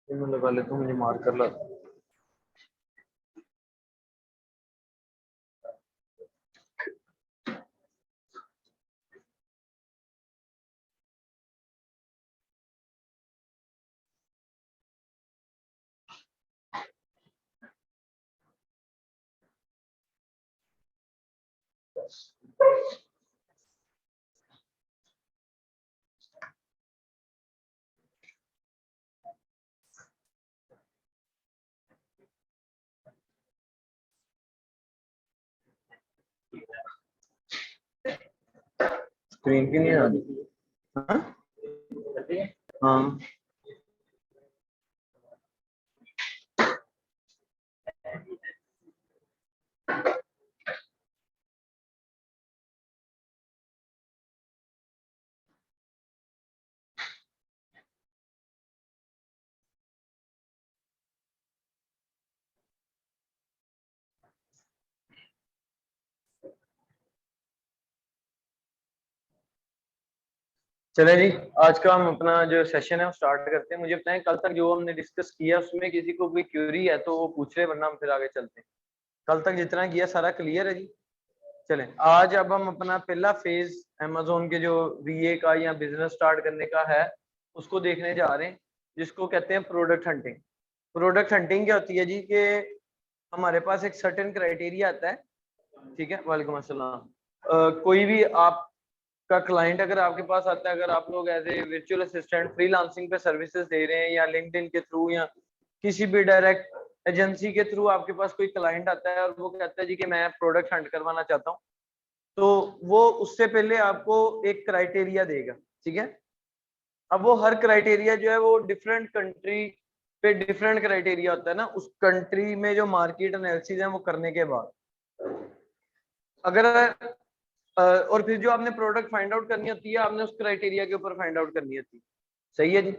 मैं लगा ले तो मुझे मार कर ला। स्क्रीन की नहीं आ रही। हाँ हाँ। चले जी, आज का हम अपना जो सेशन है वो स्टार्ट करते हैं। मुझे बताएं कल तक जो हमने डिस्कस किया उसमें किसी को कोई क्यूरी है तो वो पूछ ले, वरना हम फिर आगे चलते हैं। कल तक जितना किया सारा क्लियर है जी। चलें, आज अब हम अपना पहला फेज अमेजोन के जो वीए का या बिजनेस स्टार्ट करने का है उसको देखने जा रहे हैं, जिसको कहते हैं प्रोडक्ट हंटिंग। प्रोडक्ट हंटिंग क्या होती है जी कि हमारे पास एक सर्टेन क्राइटेरिया आता है। ठीक है, वालेकुम अस्सलाम। कोई भी आपका क्लाइंट अगर आपके पास आता है, अगर आप लोग as a virtual assistant freelancing पे सर्विसेज दे रहे हैं या लिंक्डइन के थ्रू या किसी भी डायरेक्ट एजेंसी के थ्रू आपके पास कोई क्लाइंट आता है और वो कहता है जी कि मैं प्रोडक्ट हंट करवाना चाहता हूँ, तो वो उससे पहले आपको एक क्राइटेरिया देगा। ठीक है, अब वो हर क्राइटेरिया जो है वो डिफरेंट कंट्री पे डिफरेंट क्राइटेरिया होता है ना, उस कंट्री में जो मार्केट एनालिसिस है वो करने के बाद अगर और फिर जो आपने प्रोडक्ट फाइंड आउट करनी होती है आपने उस क्राइटेरिया के ऊपर फाइंड आउट करनी होती है। सही है जी।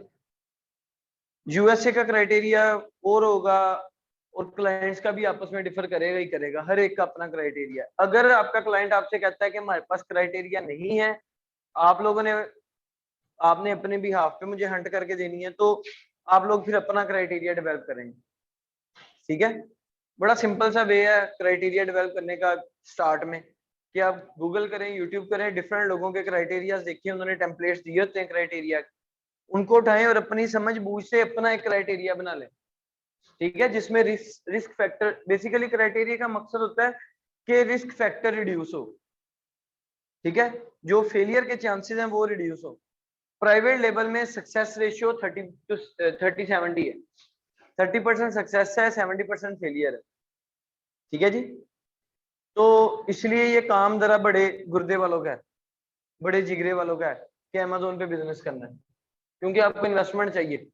यूएसए का क्राइटेरिया और होगा और क्लाइंट्स का भी आपस में डिफर करेगा ही करेगा, हर एक का अपना क्राइटेरिया। अगर आपका क्लाइंट आपसे कहता है कि हमारे पास क्राइटेरिया नहीं है, आप लोगों ने आपने अपने भी हाफ पे मुझे हंट करके देनी है, तो आप लोग फिर अपना क्राइटेरिया डेवलप करेंगे। ठीक है, बड़ा सिंपल सा वे है क्राइटेरिया डेवलप करने का। स्टार्ट में कि आप गूगल करें, यूट्यूब करें, डिफरेंट लोगों के क्राइटेरिया देखिए, उन्होंने टेम्पलेट्स दिए होते हैं क्राइटेरिया, उनको उठाएं और अपनी समझ बूझ से अपना एक क्राइटेरिया बना लें। ठीक है, जिसमें रिस्क फैक्टर, बेसिकली क्राइटेरिया का मकसद होता है कि रिस्क फैक्टर रिड्यूस हो। ठीक है, जो फेलियर के चांसेस हैं वो रिड्यूस हो। प्राइवेट लेवल में सक्सेस रेशियो 30-70 है। 30% सक्सेस है, 70% फेलियर है। ठीक है जी, तो इसलिए ये काम जरा बड़े गुर्दे वालों का है, बड़े जिगरे वालों का है कि अमेजोन पे बिजनेस करना है, क्योंकि आपको इन्वेस्टमेंट चाहिए।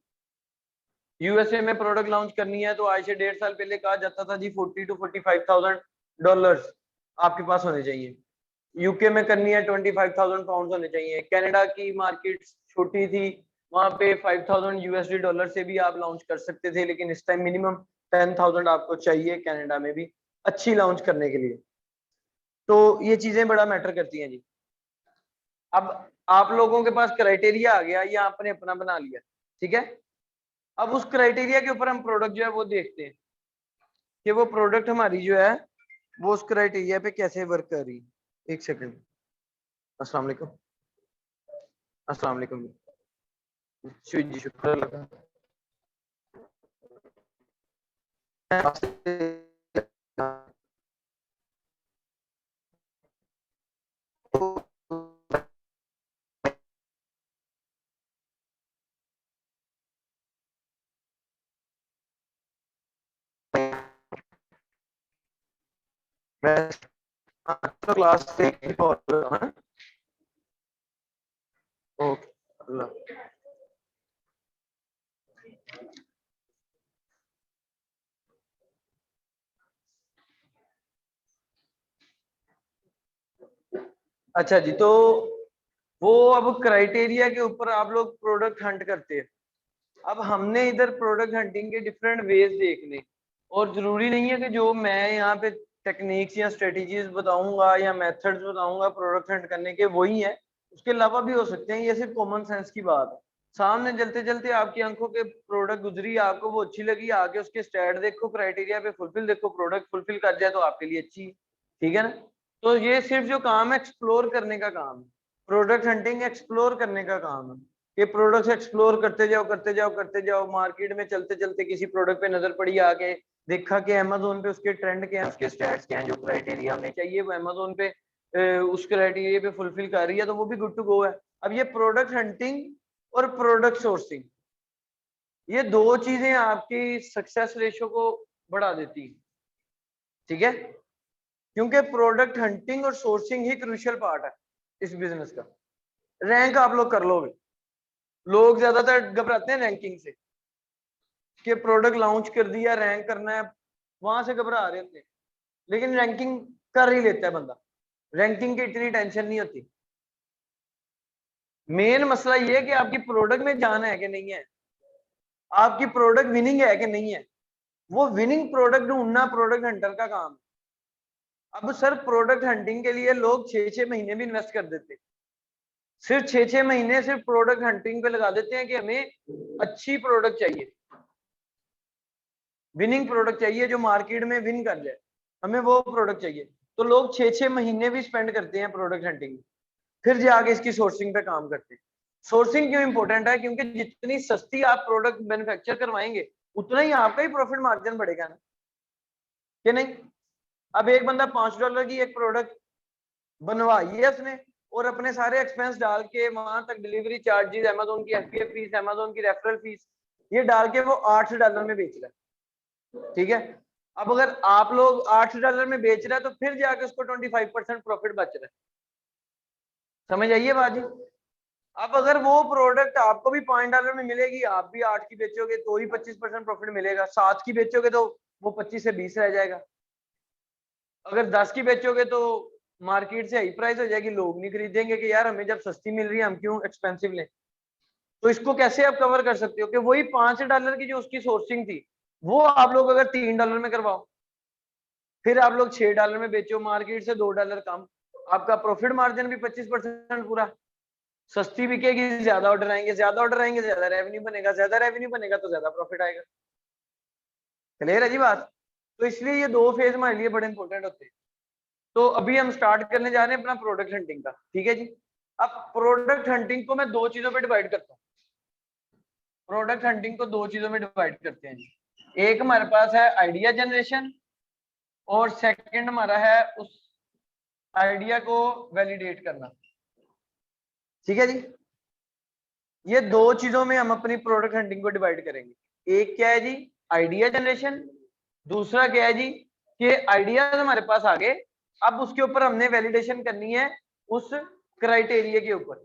यूएसए में प्रोडक्ट लॉन्च करनी है तो आज से 1.5 साल पहले कहा जाता था जी 40 to 45,000 आपके पास होने चाहिए। यूके में करनी है 25,000 होने चाहिए। कनाडा की मार्केट छोटी थी, वहां पे 5,000 यूएसडी डॉलर से भी आप लॉन्च कर सकते थे, लेकिन इस टाइम मिनिमम 10,000 आपको चाहिए कनाडा में भी अच्छी लॉन्च करने के लिए। तो ये चीजें बड़ा मैटर करती हैं जी। अब आप लोगों के पास क्राइटेरिया आ गया या आपने अपना बना लिया। ठीक है, अब उस क्राइटेरिया के ऊपर हम प्रोडक्ट जो है वो देखते हैं कि वो प्रोडक्ट हमारी जो है वो उस क्राइटेरिया पे कैसे वर्क कर रही है। एक सेकंड। अस्सलाम वालेकुम। अस्सलाम वालेकुम जी, शुक्र लगा। मैं तो क्लास से ही फॉलो कर रहा हूं। ओके, अल्लाह। अच्छा जी, तो वो अब क्राइटेरिया के ऊपर आप लोग प्रोडक्ट हंट करते हैं। अब हमने इधर प्रोडक्ट हंटिंग के डिफरेंट वेज देखने, और जरूरी नहीं है कि जो मैं यहाँ पे टेक्निक्स या स्ट्रेटेजीज बताऊंगा या मेथड्स बताऊंगा प्रोडक्ट हंट करने के वही है, उसके अलावा भी हो सकते हैं। ये सिर्फ कॉमन सेंस की बात है। सामने चलते चलते आपकी आंखों के प्रोडक्ट गुजरी, आपको वो अच्छी लगी, आगे उसके स्टैट देखो, क्राइटेरिया पे फुलफिल देखो, प्रोडक्ट फुलफिल कर जाए तो आपके लिए अच्छी, ठीक है ना। तो ये सिर्फ जो काम है एक्सप्लोर करने का काम है, प्रोडक्ट हंटिंग एक्सप्लोर करने का काम है। ये प्रोडक्ट्स एक्सप्लोर करते जाओ करते जाओ करते जाओ, मार्केट में चलते चलते किसी प्रोडक्ट पे नजर पड़ी, आके देखा कि अमेजोन पे उसके ट्रेंड क्या है, उसके स्टैट्स क्या हैं, जो क्राइटेरिया हमें चाहिए वो अमेजोन पे उस क्राइटेरिया पे फुलफिल कर रही है, तो वो भी गुड टू गो है। अब ये प्रोडक्ट हंटिंग और प्रोडक्ट सोर्सिंग, ये दो चीजें आपकी सक्सेस रेशियो को बढ़ा देती है, ठीक है। क्योंकि प्रोडक्ट हंटिंग और सोर्सिंग ही क्रूशियल पार्ट है इस बिजनेस का। रैंक आप लोग कर लोगे, लोग ज्यादातर घबराते हैं रैंकिंग से कि प्रोडक्ट लॉन्च कर दिया, रैंक करना है, वहां से घबरा रहे होते हैं। लेकिन रैंकिंग कर ही लेता है बंदा, रैंकिंग की इतनी टेंशन नहीं होती। मेन मसला ये है कि आपकी प्रोडक्ट में जान है कि नहीं है, आपकी प्रोडक्ट विनिंग है कि नहीं है। वो विनिंग प्रोडक्ट ढूंढना प्रोडक्ट हंटर का काम है। अब सर प्रोडक्ट हंटिंग के लिए लोग 6-6 महीने भी इन्वेस्ट कर देते, सिर्फ 6-6 महीने सिर्फ प्रोडक्ट हंटिंग पे लगा देते हैं कि हमें अच्छी प्रोडक्ट चाहिए, विनिंग प्रोडक्ट चाहिए जो मार्केट में विन कर जाए, हमें वो प्रोडक्ट चाहिए। तो लोग 6-6 महीने भी स्पेंड करते हैं प्रोडक्ट हंटिंग में, फिर जाके इसकी सोर्सिंग पे काम करते हैं। सोर्सिंग क्यों इंपॉर्टेंट है? क्योंकि जितनी सस्ती आप प्रोडक्ट मैन्युफैक्चर करवाएंगे उतना ही आपका ही प्रॉफिट मार्जिन बढ़ेगा ना, कि नहीं। अब एक बंदा $5 की एक प्रोडक्ट बनवाई है उसने, और अपने सारे एक्सपेंस डाल के वहां तक डिलीवरी चार्जेस, अमेजोन की एफपीएफ फीस, अमेजोन की रेफरल फीस, ये डाल के वो $8 में बेच रहा है, ठीक है। अब अगर आप लोग $8 में बेच रहा है तो फिर जाके उसको 25% प्रॉफिट बच रहा है। समझ आइए बात जी। अब अगर वो प्रोडक्ट आपको भी $5 में मिलेगी, आप भी 8 की बेचोगे तो ही 25% प्रॉफिट मिलेगा, 7 की बेचोगे तो वो 25 से 20 रह जाएगा, अगर 10 की बेचोगे तो मार्केट से हाई प्राइस हो जाएगी, लोग नहीं खरीदेंगे कि यार हमें जब सस्ती मिल रही है हम क्यों एक्सपेंसिव लें। तो इसको कैसे आप कवर कर सकते हो कि वही $5 की जो उसकी सोर्सिंग थी वो आप लोग अगर $3 में करवाओ, फिर आप लोग $6 में बेचो, मार्केट से $2 कम, आपका प्रॉफिट मार्जिन भी 25% पूरा। सस्ती बिकेगी, ज्यादा ऑर्डर आएंगे, ज्यादा ऑर्डर आएंगे ज्यादा रेवेन्यू बनेगा, ज्यादा रेवेन्यू बनेगा तो ज्यादा प्रॉफिट आएगा। क्लियर है जी बात। तो इसलिए ये दो फेज हमारे लिए बड़े इंपॉर्टेंट होते हैं। तो अभी हम स्टार्ट करने जा रहे हैं अपना प्रोडक्ट हंटिंग का, ठीक है जी। अब प्रोडक्ट हंटिंग को मैं दो चीजों पे डिवाइड करता हूँ, प्रोडक्ट हंटिंग को दो चीजों में डिवाइड करते हैं जी। एक हमारे पास है आइडिया जनरेशन, और सेकंड हमारा है उस आइडिया को वैलिडेट करना, ठीक है जी। ये दो चीजों में हम अपनी प्रोडक्ट हंटिंग को डिवाइड करेंगे। एक क्या है जी, आइडिया जनरेशन, दूसरा क्या है जी कि आइडिया हमारे पास आ गए, अब उसके ऊपर हमने वैलिडेशन करनी है उस क्राइटेरिया के ऊपर,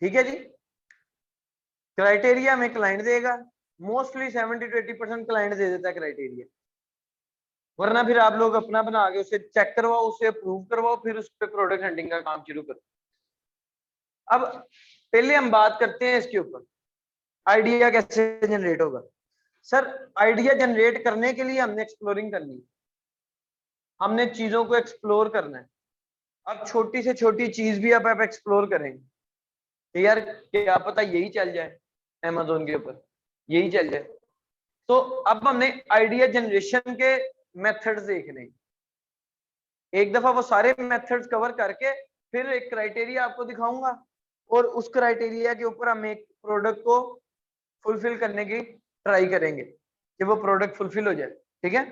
ठीक है जी। क्राइटेरिया हमें क्लाइंट देगा, मोस्टली 70-80% क्लाइंट दे देता है क्राइटेरिया, वरना फिर आप लोग अपना बना के उसे चेक करवाओ, उसे अप्रूव करवाओ, फिर उस पर प्रोडक्ट हंटिंग का काम शुरू करो। अब पहले हम बात करते हैं इसके ऊपर, आइडिया कैसे जनरेट होगा। सर आइडिया जनरेट करने के लिए हमने एक्सप्लोरिंग करनी है, हमने चीजों को एक्सप्लोर करना है। अब छोटी से छोटी चीज भी आप एक्सप्लोर करेंगे कि यार क्या पता यही चल जाए, अमेजोन के ऊपर यही चल जाए। तो अब हमने आइडिया जनरेशन के मेथड्स देखने, एक दफा वो सारे मेथड्स कवर करके फिर एक क्राइटेरिया आपको दिखाऊंगा, और उस क्राइटेरिया के ऊपर हम एक प्रोडक्ट को फुलफिल करने की ट्राई करेंगे कि वो प्रोडक्ट फुलफिल हो जाए, ठीक है।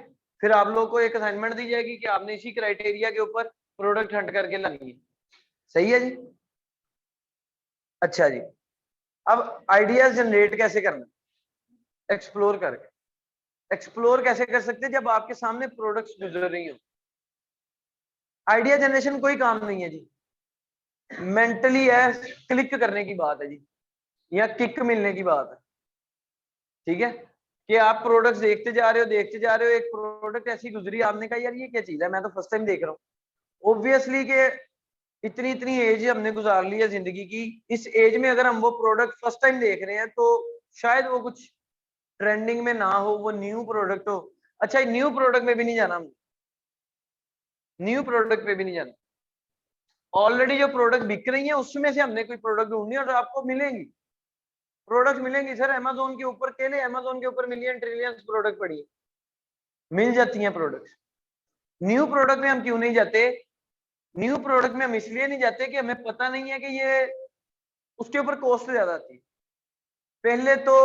फिर आप लोगों को एक असाइनमेंट दी जाएगी कि आपने इसी क्राइटेरिया के ऊपर प्रोडक्ट हंट करके लानी है। सही है जी। अच्छा जी, अब आइडियाज जनरेट कैसे करना, एक्सप्लोर करके। एक्सप्लोर कैसे कर सकते हैं? जब आपके सामने प्रोडक्ट्स गुजर रही हो। आइडिया जनरेशन कोई काम नहीं है जी, मेंटली है, क्लिक करने की बात है जी, या किक मिलने की बात है, ठीक है। कि आप प्रोडक्ट्स देखते जा रहे हो, देखते जा रहे हो, एक प्रोडक्ट ऐसी गुजरी, आपने कहा यार ये क्या चीज है, मैं तो फर्स्ट टाइम देख रहा हूँ। ऑब्वियसली कि इतनी इतनी एज हमने गुजार ली है जिंदगी की, इस एज में अगर हम वो प्रोडक्ट फर्स्ट टाइम देख रहे हैं तो शायद वो कुछ ट्रेंडिंग में ना हो, वो न्यू प्रोडक्ट हो। अच्छा न्यू प्रोडक्ट में भी नहीं जाना, हम न्यू प्रोडक्ट पे भी नहीं जाना, ऑलरेडी जो प्रोडक्ट बिक रही है उसमें से हमने कोई प्रोडक्ट ढूंढनी और आपको मिलेंगी, प्रोडक्ट मिलेंगी सर। अमेजोन के ऊपर केले, अमेजोन के ऊपर मिलियन ट्रिलियन प्रोडक्ट पड़ी है, मिल जाती हैं प्रोडक्ट। न्यू प्रोडक्ट में हम क्यों नहीं जाते? न्यू प्रोडक्ट में हम इसलिए नहीं जाते कि हमें पता नहीं है कि ये उसके ऊपर कॉस्ट ज्यादा आती है। पहले तो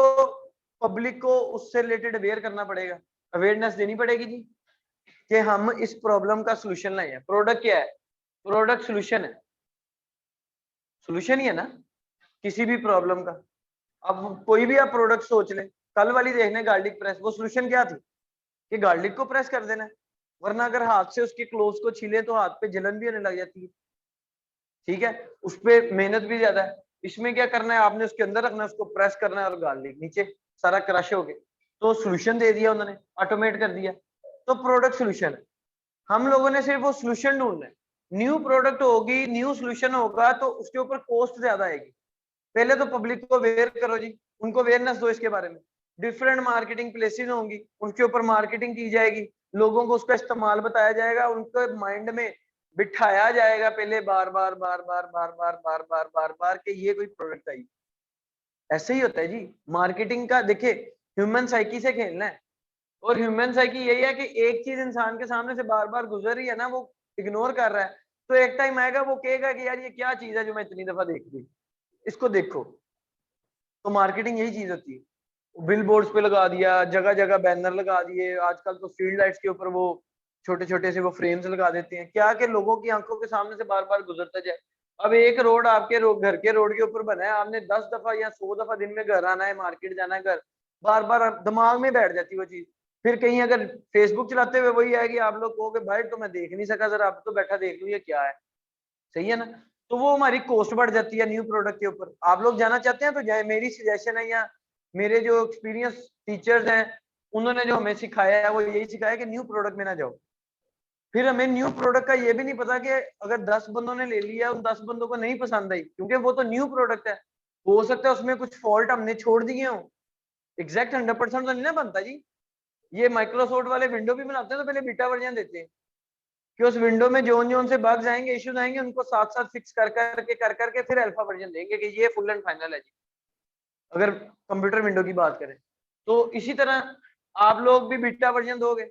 पब्लिक को उससे रिलेटेड अवेयर करना पड़ेगा, अवेयरनेस देनी पड़ेगी जी कि हम इस प्रॉब्लम का सोल्यूशन लाए हैं। प्रोडक्ट क्या है? प्रोडक्ट सोल्यूशन है, सोल्यूशन ही है ना किसी भी प्रॉब्लम का। अब कोई भी आप प्रोडक्ट सोच लें, कल वाली देखने गार्लिक प्रेस, वो सोल्यूशन क्या थी कि गार्लिक को प्रेस कर देना है, वरना अगर हाथ से उसके क्लोव्स को छीले तो हाथ पे जलन भी होने लग जाती है, ठीक है, उस पर मेहनत भी ज्यादा है। इसमें क्या करना है, आपने उसके अंदर रखना है, उसको प्रेस करना है और गार्लिक नीचे सारा क्रश हो गया। तो सोल्यूशन दे दिया उन्होंने, ऑटोमेट कर दिया, तो प्रोडक्ट सोल्यूशन है। हम लोगों ने सिर्फ वो सोल्यूशन ढूंढना है। न्यू प्रोडक्ट होगी, न्यू सोल्यूशन होगा तो उसके ऊपर कॉस्ट ज्यादा आएगी। पहले तो पब्लिक को अवेयर करो जी, उनको अवेयरनेस दो इसके बारे में। डिफरेंट मार्केटिंग प्लेसेस होंगी, उनके ऊपर मार्केटिंग की जाएगी, लोगों को उसका इस्तेमाल बताया जाएगा, उनके माइंड में बिठाया जाएगा पहले बार बार बार बार बार बार बार बार बार बार कि ये कोई प्रोडक्ट आई। ऐसे ही होता है जी मार्केटिंग का। देखिए ह्यूमन साइकी से खेलना है, और ह्यूमन साइकी यही है कि एक चीज इंसान के सामने से बार बार गुजर रही है ना, वो इग्नोर कर रहा है, तो एक टाइम आएगा वो कहेगा कि यार ये क्या चीज है जो मैं इतनी दफा देख रही, इसको देखो। तो मार्केटिंग यही चीज होती है। बिल बोर्ड्स पे लगा दिया, जगह जगह बैनर लगा दिए, आजकल तो फील्ड लाइट्स के ऊपर वो छोटे छोटे से वो फ्रेम्स लगा देते हैं, क्या कि लोगों की आंखों के सामने से बार बार गुजरता जाए। अब एक रोड आपके घर के रोड के ऊपर बना है, आपने 10 दफा या 100 दफा दिन में घर आना है, मार्केट जाना है, घर बार बार दिमाग में बैठ जाती है वो चीज। फिर कहीं अगर फेसबुक चलाते हुए वही आएगी, आप लोग कहोगे भाई तो मैं देख नहीं सका, जरा अब तो बैठा देख लूं ये क्या है, सही है ना। तो वो हमारी कॉस्ट बढ़ जाती है न्यू प्रोडक्ट के ऊपर। आप लोग जाना चाहते हैं तो जाए, मेरी सजेशन है, या मेरे जो एक्सपीरियंस टीचर्स हैं उन्होंने जो हमें सिखाया है वो यही सिखाया कि न्यू प्रोडक्ट में ना जाओ। फिर हमें न्यू प्रोडक्ट का ये भी नहीं पता कि अगर 10 बंदों ने ले लिया, उन 10 बंदों को नहीं पसंद आई, क्योंकि वो तो न्यू प्रोडक्ट है, हो सकता है उसमें कुछ फॉल्ट हमने छोड़ दिए हो। एग्जैक्ट 100% तो नहीं ना बनता जी। ये माइक्रोसॉफ्ट वाले विंडो भी बनाते हैं तो पहले बीटा वर्जन देते हैं कि उस विंडो में जोन जोन से बग्स आएंगे, इश्यूज आएंगे, उनको साथ साथ फिक्स कर करके फिर अल्फा वर्जन देंगे कि ये फुल एंड फाइनल है जी, अगर कंप्यूटर विंडो की बात करें। तो इसी तरह आप लोग भी बीटा वर्जन दोगे,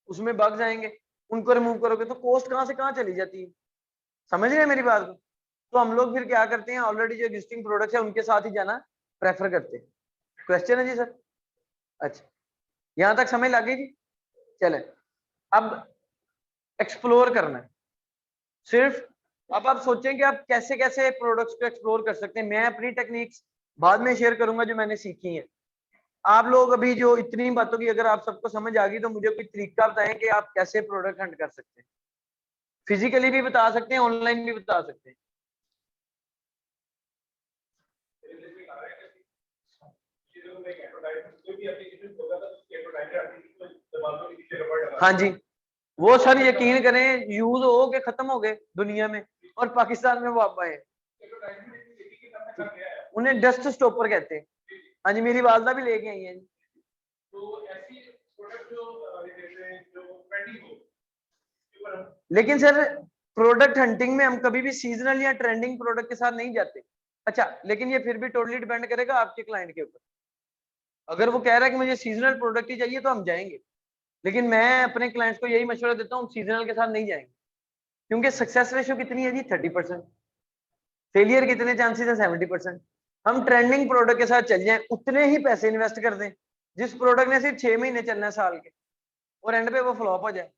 उसमें बग्स आएंगे, उनको रिमूव करोगे, तो कॉस्ट कहां से कहां चली जाती है। समझ रहे हैं मेरी बात को? तो हम लोग फिर क्या करते हैं, ऑलरेडी जो एग्जिस्टिंग प्रोडक्ट है उनके साथ ही जाना प्रेफर करते हैं। क्वेश्चन है जी सर? अच्छा, यहां तक समझ लग गई जी? चले, अब एक्सप्लोर करना है सिर्फ। अब आप सोचें कि आप कैसे कैसे प्रोडक्ट्स को एक्सप्लोर कर सकते हैं। मैं अपनी टेक्निक्स बाद में शेयर करूंगा जो मैंने सीखी है। आप लोग अभी जो इतनी बातों की अगर आप सबको समझ आ गई तो मुझे कोई तरीका बताएं कि आप कैसे प्रोडक्ट हंट कर सकते हैं। फिजिकली भी बता सकते हैं, ऑनलाइन भी बता सकते हैं। हाँ जी, वो सर यकीन करें यूज हो के खत्म हो गए दुनिया में, और पाकिस्तान में वो आप आए, उन्हें डस्ट स्टॉपर कहते हैं। हाँ जी, मेरी वालदा भी लेके आई है जी। तो ऐसी प्रोडक्ट लेकिन सर प्रोडक्ट हंटिंग में हम कभी भी सीजनल या ट्रेंडिंग प्रोडक्ट के साथ नहीं जाते। अच्छा, लेकिन ये फिर भी टोटली डिपेंड करेगा आपके क्लाइंट के ऊपर। अगर वो कह रहा है कि मुझे सीजनल प्रोडक्ट ही चाहिए तो हम जाएंगे, लेकिन मैं अपने क्लाइंट्स को यही मशवरा देता हूँ सीजनल के साथ नहीं जाएंगे, क्योंकि सक्सेस रेशियो कितनी है जी? 30%। फेलियर कितने चांसेस है? 70%। हम ट्रेंडिंग प्रोडक्ट के साथ चल जाएं, उतने ही पैसे इन्वेस्ट कर दें जिस प्रोडक्ट ने सिर्फ 6 महीने चलना है साल के, और एंड पे वो फ्लॉप हो जाए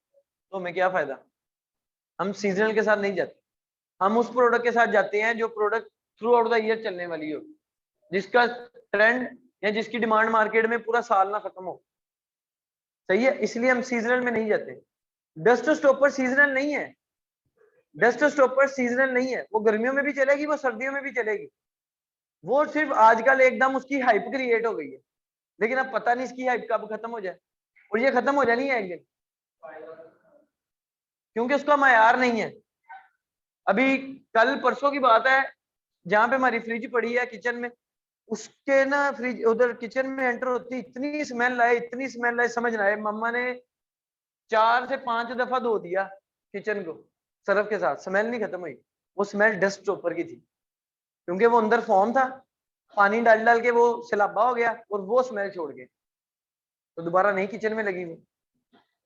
तो हमें क्या फायदा। हम सीजनल के साथ नहीं जाते, हम उस प्रोडक्ट के साथ जाते हैं जो product through out the year चलने वाली हो, जिसका ट्रेंड या जिसकी डिमांड मार्केट में पूरा साल ना खत्म हो, सही है। इसलिए हम सीजनल में नहीं जाते। डस्ट स्टॉपर सीजनल नहीं है, डस्ट स्टॉपर सीजनल नहीं है, वो गर्मियों में भी चलेगी, वो सर्दियों में भी चलेगी। वो सिर्फ आजकल एकदम उसकी हाइप क्रिएट हो गई है, लेकिन अब पता नहीं इसकी हाइप कब खत्म हो जाए, और ये खत्म हो जानी है एक दिन, क्योंकि उसका मयार नहीं है। अभी कल परसों की बात है, जहां पे हमारी फ्रिज पड़ी है किचन में, उसके ना फ्रिज उधर किचन में एंटर होती इतनी स्मेल आए, इतनी स्मेल आए, समझ ना आए। मम्मा ने 4 से 5 दफा धो दिया किचन को, सरफ के साथ, स्मेल नहीं खत्म हुई, वो स्मेल डस्ट स्टॉपर की थी, क्योंकि वो अंदर फोम था, पानी डाल डाल के वो सैलाबा हो गया और वो स्मेल छोड़ गए, तो दोबारा नहीं किचन में लगी वो।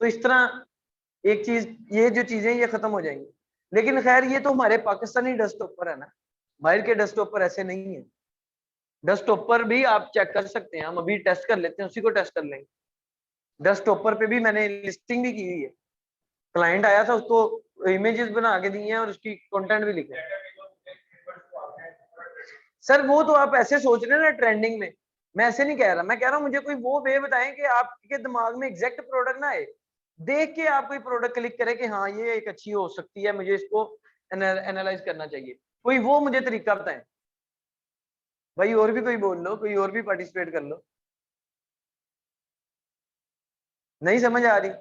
तो इस तरह एक चीज, ये जो चीजें ये खत्म हो जाएंगी। लेकिन खैर ये तो हमारे पाकिस्तानी डस्ट स्टॉपर है ना, बाहर के डस्ट स्टॉपर ऐसे नहीं है। डस्ट स्टॉपर भी आप चेक कर सकते हैं, हम अभी टेस्ट कर लेते हैं, उसी को टेस्ट कर लेंगे। डस्ट स्टॉपर पे भी मैंने लिस्टिंग भी की हुई है, क्लाइंट आया था, उसको इमेजेस बना के दी हैं और उसकी कंटेंट भी लिखे। सर वो तो आप ऐसे सोच रहे हैं ना ट्रेंडिंग में, मैं ऐसे नहीं कह रहा, मैं कह रहा हूँ मुझे कोई वो वे बताएं कि आपके दिमाग में एग्जैक्ट प्रोडक्ट ना आए, देख के आप कोई प्रोडक्ट क्लिक करें कि हाँ ये एक अच्छी हो सकती है, मुझे इसको एनालाइज करना चाहिए, कोई वो मुझे तरीका बताएं। भाई और भी कोई बोल लो, कोई और भी पार्टिसिपेट कर लो। नहीं समझ आ रही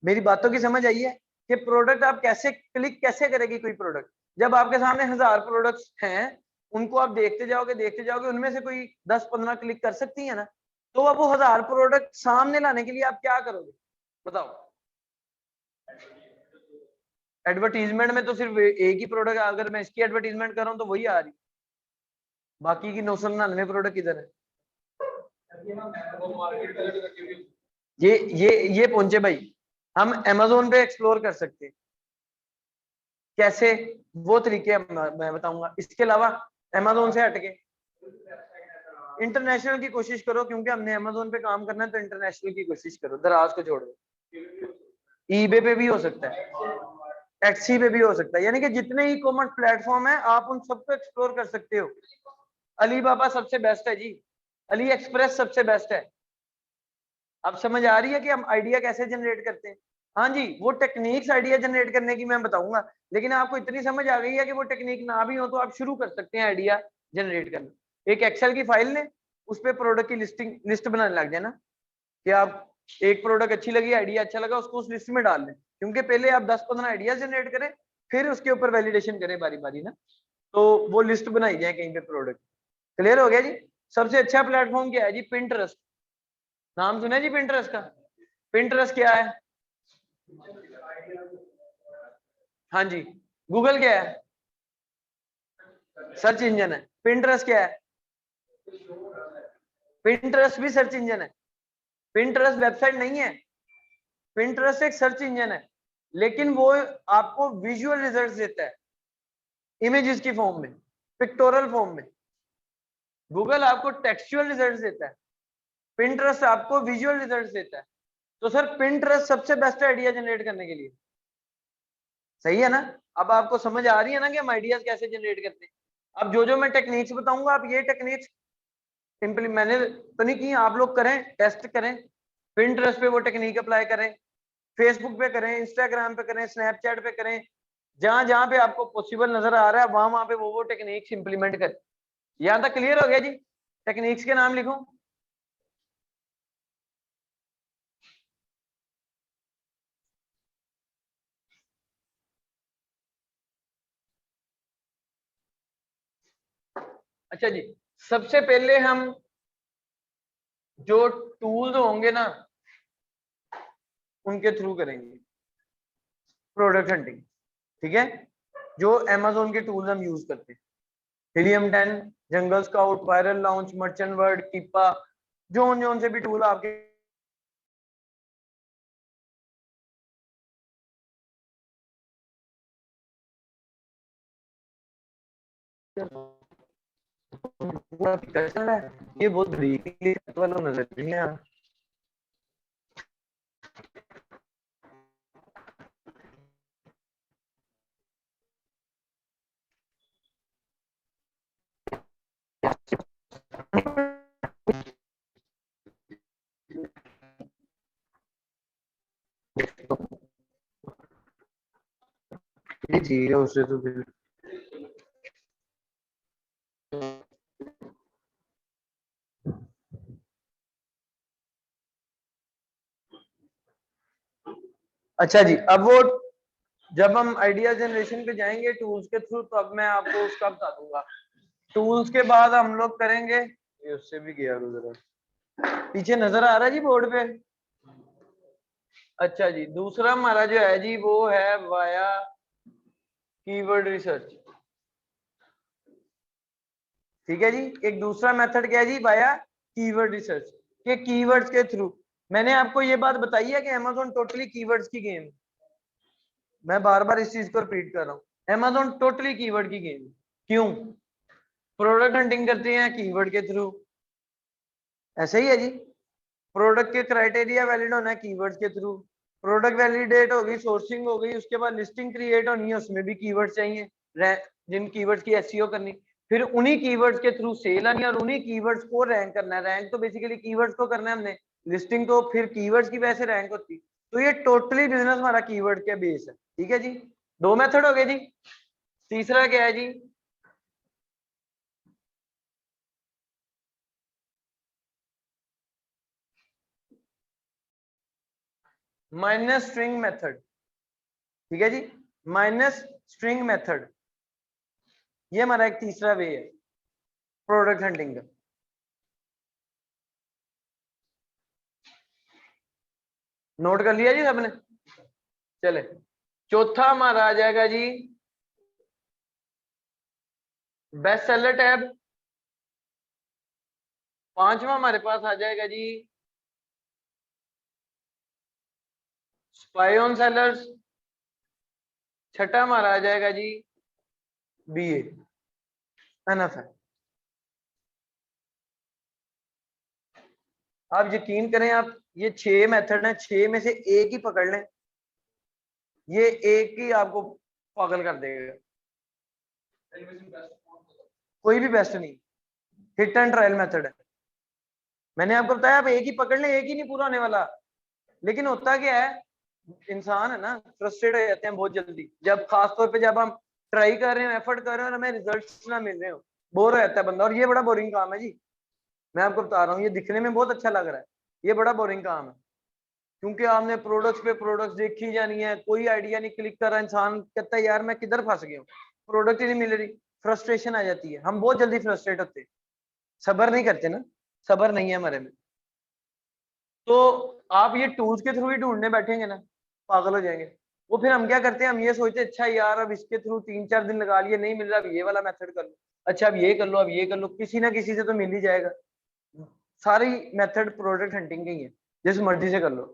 मेरी बातों की, समझ आई है कि प्रोडक्ट आप कैसे क्लिक कैसे करेगी कोई प्रोडक्ट, जब आपके सामने 1000 प्रोडक्ट्स हैं, उनको आप देखते जाओगे, उनमें से कोई 10-15 क्लिक कर सकती है ना, तो अब वो 1000 प्रोडक्ट सामने लाने के लिए आप क्या करोगे बताओ। एडवर्टीजमेंट में तो सिर्फ एक ही प्रोडक्ट, अगर मैं इसकी एडवर्टीजमेंट कर रहा हूँ तो वही आ रही, बाकी की 999 प्रोडक्ट किधर है। ये पहुंचे भाई, हम Amazon पे एक्सप्लोर कर सकते हैं कैसे, वो तरीके मैं बताऊंगा। इसके अलावा Amazon से हटके इंटरनेशनल की कोशिश करो, क्योंकि हमने Amazon पे काम करना है, तो इंटरनेशनल की कोशिश करो, दराज को छोड़ दो। ईबे पे भी हो सकता है, एक्सी पे भी हो सकता है, यानी कि जितने ई कॉमर्स प्लेटफॉर्म है आप उन सबको एक्सप्लोर कर सकते हो। अलीबाबा सबसे बेस्ट है जी, अली एक्सप्रेस सबसे बेस्ट है। अब समझ आ रही है कि हम आइडिया कैसे जनरेट करते हैं। हाँ जी, वो टेक्निक्स आइडिया जनरेट करने की मैं बताऊंगा, लेकिन आपको इतनी समझ आ गई है कि वो टेक्निक ना भी हो तो आप शुरू कर सकते हैं आइडिया जनरेट करना। एक एक्सेल की फाइल ने उस पर प्रोडक्ट की लिस्ट बनाने लग जाए ना, कि आप एक प्रोडक्ट अच्छी लगी, आइडिया अच्छा लगा, उसको उस लिस्ट में डाल लें, क्योंकि पहले आप 10-15 आइडिया जनरेट करें, फिर उसके ऊपर वैलिडेशन करें बारी बारी ना, तो वो लिस्ट बनाई जाए कहीं पे प्रोडक्ट। क्लियर हो गया जी। सबसे अच्छा प्लेटफॉर्म क्या है जी? पिंटरेस्ट, नाम सुना जी पिंटरेस्ट का? पिंटरेस्ट क्या है? हाँ जी, गूगल क्या है? सर्च इंजन है। पिंटरेस्ट क्या है? पिंटरेस्ट भी सर्च इंजन है। पिंटरेस्ट वेबसाइट नहीं है, पिंटरेस्ट एक सर्च इंजन है, लेकिन वो आपको विजुअल रिजल्ट्स देता है, इमेजेस की फॉर्म में, पिक्टोरल फॉर्म में। गूगल आपको टेक्सचुअल रिजल्ट्स देता है, पिंटरेस्ट आपको विजुअल रिजल्ट्स देता है। तो सर पिंटरेस्ट सबसे बेस्ट आइडिया जनरेट करने के लिए, सही है ना? अब आपको समझ आ रही है ना कि हम आइडियाज कैसे जनरेट करते हैं। अब जो जो मैं टेक्निक्स बताऊंगा, आप ये टेक्निक्स सिंपली, मैंने तो नहीं की, आप लोग करें, टेस्ट करें, पिंटरेस्ट पे वो टेक्निक अप्लाई करें, फेसबुक पे करें, इंस्टाग्राम पे करें, स्नैपचैट पे करें, जहां जहां पे आपको पॉसिबल नजर आ रहा है वहां वहां पे वो टेक्निक्स इंप्लीमेंट करें। यहां तक क्लियर हो गया जी? टेक्निक्स के नाम लिखूं? अच्छा जी, सबसे पहले हम जो टूल्स होंगे ना उनके थ्रू करेंगे प्रोडक्ट हंटिंग, ठीक है? जो Amazon के टूल्स हम यूज करते हैं, Helium 10, Jungle Scout, Viral Launch, Merchant Word, Keepa, जोन जोन से भी टूल आपके ये बहुत ब्रीफ वाला नजर नहीं आ रहा। ये ठीक है, उससे तो फिर अच्छा जी। अब वो जब हम आइडिया जनरेशन पे जाएंगे टूल्स के थ्रू, तो अब मैं आपको उसका बता दूंगा। टूल्स के बाद हम लोग करेंगे, ये उससे भी गया गुजरा, पीछे नजर आ रहा है जी बोर्ड पे? अच्छा जी, दूसरा हमारा जो है जी वो है वाया कीवर्ड रिसर्च, ठीक है जी। एक दूसरा मेथड क्या है जी, वाया कीवर्ड रिसर्च, के कीवर्ड्स के थ्रू। मैंने आपको ये बात बताई है कि अमेज़न टोटली कीवर्ड्स की गेम, मैं बार बार इस चीज को रिपीट कर रहा हूँ, अमेज़न टोटली कीवर्ड की गेम। क्यों? प्रोडक्ट हंटिंग करते हैं कीवर्ड के थ्रू, ऐसे ही है जी। प्रोडक्ट के क्राइटेरिया वैलिड होना है कीवर्ड्स के थ्रू, प्रोडक्ट वैलिडेट होगी, सोर्सिंग हो गई, उसके बाद लिस्टिंग क्रिएट होनी है, उसमें भी कीवर्ड्स चाहिए, जिन कीवर्ड्स की एसईओ करनी, फिर उन्हीं कीवर्ड्स के थ्रू सेल आनी और उन्हीं कीवर्ड्स को रैंक करना है। रैंक तो बेसिकली कीवर्ड्स को करना है हमने, लिस्टिंग तो फिर कीवर्ड्स की वजह से रैंक होती। तो ये टोटली बिजनेस हमारा कीवर्ड के बेस है, ठीक है जी। दो मेथड हो गए जी। तीसरा क्या है जी, माइनस स्ट्रिंग मेथड, ठीक है जी। माइनस स्ट्रिंग मेथड, ये हमारा एक तीसरा वे है प्रोडक्ट हंटिंग का। नोट कर लिया जी सबने? चले, चौथा हमारा आ जाएगा जी बेस्ट सेलर टैब। पांचवा हमारे पास आ जाएगा जी स्पाई ऑन सेलर्स। छठा हमारा आ जाएगा जी बीए एनएफ है। आप यकीन करें, आप ये 6 मेथड हैं, 6 में से एक ही पकड़ लें, ये एक ही आपको पागल कर देगा, कोई भी बेस्ट नहीं। हिट एंड ट्रायल मेथड है, मैंने आपको बताया, आप एक ही पकड़ लें, एक ही नहीं पूरा होने वाला। लेकिन होता क्या है, इंसान है ना, फ्रस्ट्रेट हो जाते हैं बहुत जल्दी, जब खास तौर पे जब हम ट्राई कर रहे हैं, एफर्ट कर रहे हैं और हमें रिजल्ट्स ना मिल रहे हो, बोर हो जाता है बंदा। और ये बड़ा बोरिंग काम है जी, मैं आपको बता रहा हूँ, ये दिखने में बहुत अच्छा लग रहा है, ये बड़ा बोरिंग काम है। क्योंकि आपने प्रोडक्ट्स पे प्रोडक्ट्स देखी जानी है, कोई आइडिया नहीं क्लिक कर रहा, इंसान कहता है यार मैं किधर फंस गया हूँ, प्रोडक्ट ही नहीं मिल रही, फ्रस्ट्रेशन आ जाती है, हम बहुत जल्दी फ्रस्ट्रेट होते हैं, सबर नहीं करते ना, सबर नहीं है हमारे में। तो आप ये टूल्स के थ्रू ही ढूंढने बैठेंगे ना, पागल हो जाएंगे। वो फिर हम क्या करते हैं, हम ये सोचते हैं अच्छा यार अब इसके थ्रू 3-4 दिन लगा लिए, नहीं मिल रहा, अब ये वाला मेथड कर लो, अच्छा अब ये कर लो, अब ये कर लो, किसी ना किसी से तो मिल ही जाएगा। सारी मेथड प्रोडक्ट हंटिंग की है, जिस मर्जी से कर लो।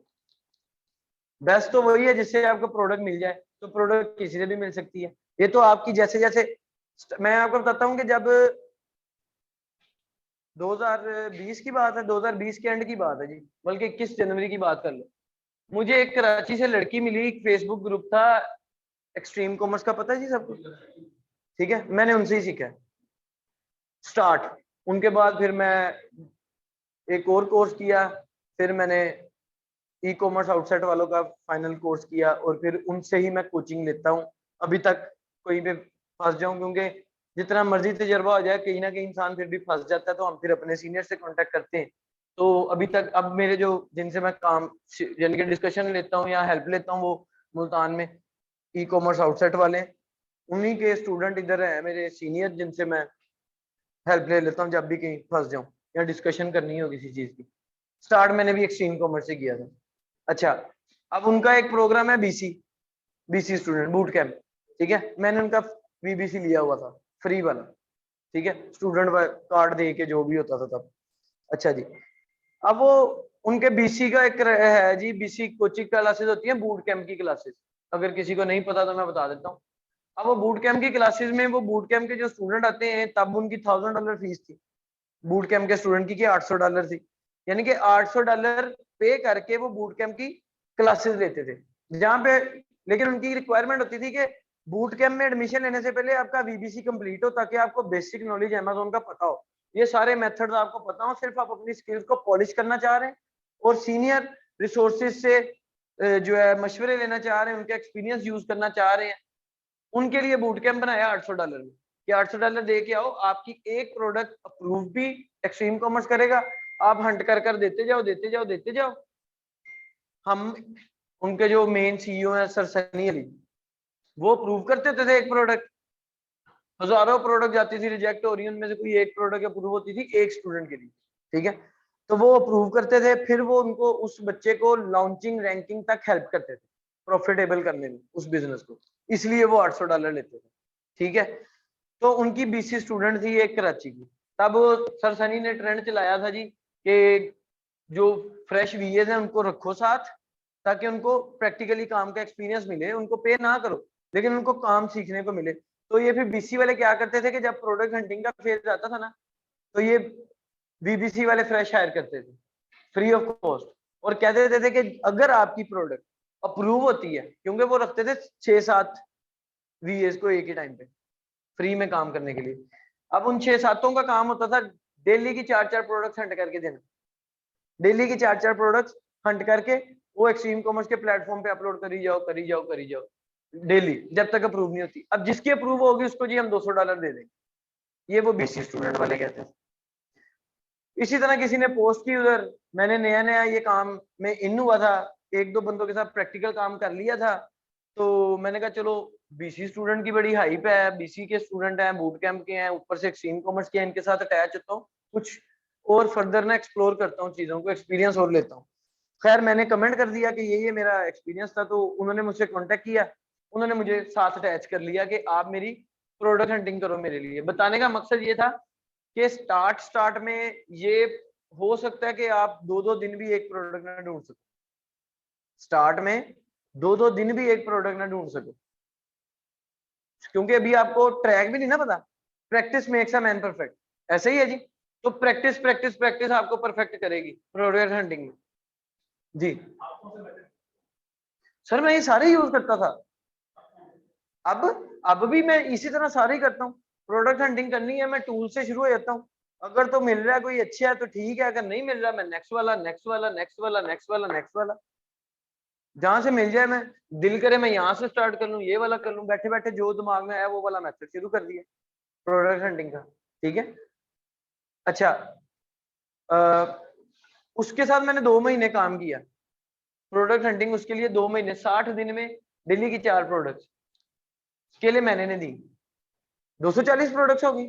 बेस्ट तो वही है जिससे आपको प्रोडक्ट मिल जाए, तो प्रोडक्ट किसी से भी मिल सकती है। ये तो आपकी जैसे जैसे, मैं आपको बताता हूँ कि जब 2020 की बात है, 2020 के एंड की बात है जी, बल्कि 21 जनवरी की बात कर लो, मुझे एक कराची से लड़की मिली, फेसबुक ग्रुप था एक्सट्रीम कॉमर्स का, पता है जी सबको, ठीक है, मैंने उनसे ही सीखा स्टार्ट। उनके बाद फिर मैं एक और कोर्स किया, फिर मैंने ई कॉमर्स आउटसेट वालों का फाइनल कोर्स किया, और फिर उनसे ही मैं कोचिंग लेता हूँ अभी तक। कहीं पे फंस जाऊं, क्योंकि जितना मर्जी तजर्बा हो जाए, कहीं ना कहीं इंसान फिर भी फंस जाता है, तो हम फिर अपने सीनियर से कांटेक्ट करते हैं। तो अभी तक अब मेरे जो, जिनसे मैं काम यानी कि डिस्कशन लेता हूँ या हेल्प लेता हूँ, वो मुल्तान में ई कॉमर्स आउटसेट वाले हैं, उन्हीं के स्टूडेंट इधर है मेरे सीनियर, जिनसे मैं हेल्प ले लेता हूँ जब भी कहीं फंस जाऊँ या डिस्कशन करनी हो किसी चीज की। स्टार्ट मैंने भी एक्सट्रीम कॉमर्स से किया था। अच्छा, अब उनका एक प्रोग्राम है BC, BC student boot camp, ठीक है, मैंने उनका बीबीसी लिया हुआ था, फ्री वाला, ठीक है, स्टूडेंट कार्ड दे के जो भी होता था तब। अच्छा जी, अब वो उनके बीसी का एक है जी, बीसी कोचिंग क्लासेस होती है, बूट कैंप की क्लासेस, अगर किसी को नहीं पता तो मैं बता देता हूँ। अब वो बूट कैंप की क्लासेस में, वो बूट कैंप के जो स्टूडेंट आते हैं, तब उनकी $1000 फीस थी बूट कैंप के स्टूडेंट की, $800 थी, यानी कि $800 पे करके वो बूट कैंप की क्लासेस लेते थे, जहां पे, लेकिन उनकी रिक्वायरमेंट होती थी कि बूट कैंप में एडमिशन लेने से पहले आपका वीबीसी कंप्लीट हो, ताकि आपको बेसिक नॉलेज अमेज़न का पता हो, ये सारे मेथड्स आपको पता हो, सिर्फ आप अपनी स्किल्स को पॉलिश करना चाह रहे हैं और सीनियर रिसोर्सेज से जो है मशवरे लेना चाह रहे हैं, उनका एक्सपीरियंस यूज करना चाह रहे हैं, उनके लिए बूट कैंप बनाया $800 में, कि $800 दे के आओ, आपकी एक प्रोडक्ट अप्रूव भी एक्सट्रीम कॉमर्स करेगा, आप हंट कर कर देते जाओ, देते जाओ, देते जाओ। हम, उनके जो मेन सीईओ है सर सनी अली, वो अप्रूव करते थे एक प्रोडक्ट, हजारों प्रोडक्ट जाती थी, रिजेक्ट हो रही है, उनमें से कोई एक प्रोडक्ट अप्रूव होती थी एक स्टूडेंट के लिए, ठीक है, तो वो अप्रूव करते थे, फिर वो उनको, उस बच्चे को लॉन्चिंग रैंकिंग तक हेल्प करते थे, प्रॉफिटेबल करने में उस बिजनेस को, इसलिए वो $800 लेते थे। ठीक है, तो उनकी बीसी स्टूडेंट थी एक कराची की। तब सर सनी ने ट्रेंड चलाया था जी कि जो फ्रेश वीएस हैं उनको रखो साथ, ताकि उनको प्रैक्टिकली काम का एक्सपीरियंस मिले, उनको पे ना करो लेकिन उनको काम सीखने को मिले। तो ये फिर बीसी वाले क्या करते थे कि जब प्रोडक्ट हंटिंग का फेज आता था ना, तो ये बीबीसी वाले फ्रेश हायर करते थे फ्री ऑफ कॉस्ट, और कह देते थे कि अगर आपकी प्रोडक्ट अप्रूव होती है, क्योंकि वो रखते थे 6-7 वीएस को एक ही टाइम पे फ्री में काम करने के लिए। अब उन 6-7 का काम होता था डेली की 4-4 प्रोडक्ट्स हंट करके देना, डेली की 4-4 प्रोडक्ट्स हंट करके वो एक्सट्रीम कॉमर्स के प्लेटफॉर्म पे अपलोड करी जाओ करी जाओ करी जाओ डेली, जब तक अप्रूव नहीं होती। अब जिसकी अप्रूव होगी उसको जी हम $200 दे देंगे, ये वो बीसी स्टूडेंट वाले कहते हैं। इसी तरह किसी ने पोस्ट की उधर, मैंने नया नया ये काम में इन हुआ था, 1-2 बंदों के साथ प्रैक्टिकल काम कर लिया था, तो मैंने कहा चलो बीसी स्टूडेंट की बड़ी हाइप है, बीसी के स्टूडेंट हैं, बूट कैंप के हैं, ऊपर से एक्सट्रीम कॉमर्स के हैं, इनके साथ अटैच होता हूँ, कुछ और फर्दर ना एक्सप्लोर करता हूँ चीजों को, एक्सपीरियंस और लेता हूँ। खैर मैंने कमेंट कर दिया कि ये मेरा एक्सपीरियंस था, तो उन्होंने मुझसे कॉन्टेक्ट किया, उन्होंने मुझे साथ अटैच कर लिया कि आप मेरी प्रोडक्ट हंटिंग करो मेरे लिए। बताने का मकसद ये था कि स्टार्ट में ये हो सकता है कि आप 2-2 दिन भी एक प्रोडक्ट ना ढूंढ सको, स्टार्ट में 2-2 दिन भी एक प्रोडक्ट ना ढूंढ सको, क्योंकि अभी आपको ट्रैक भी नहीं ना पता। Practice makes a man perfect, ऐसे ही है जी। तो प्रैक्टिस प्रैक्टिस प्रैक्टिस आपको परफेक्ट करेगी प्रोडक्ट हंटिंग में जी। सर मैं ये सारे यूज करता था, अब भी मैं इसी तरह सारे ही करता हूँ। प्रोडक्ट हंटिंग करनी है, मैं टूल से शुरू हो जाता हूँ, अगर तो मिल रहा है कोई अच्छा है तो ठीक है, अगर नहीं मिल रहा मैं नेक्स्ट वाला नेक्स्ट वाला नेक्स्ट वाला नेक्स्ट वाला नेक्स्ट वाला, जहां से मिल जाए। मैं दिल करे मैं यहाँ से स्टार्ट कर लूँ, ये वाला कर लूँ, बैठे बैठे जो दिमाग में आया वो वाला मेथड शुरू कर दिया प्रोडक्ट हंटिंग का। ठीक है, अच्छा उसके साथ मैंने 2 महीने काम किया प्रोडक्ट हंटिंग, उसके लिए 2 महीने 60 दिन में डेली की 4 प्रोडक्ट्स के लिए मैंने ने दी, 240 प्रोडक्ट्स होगी।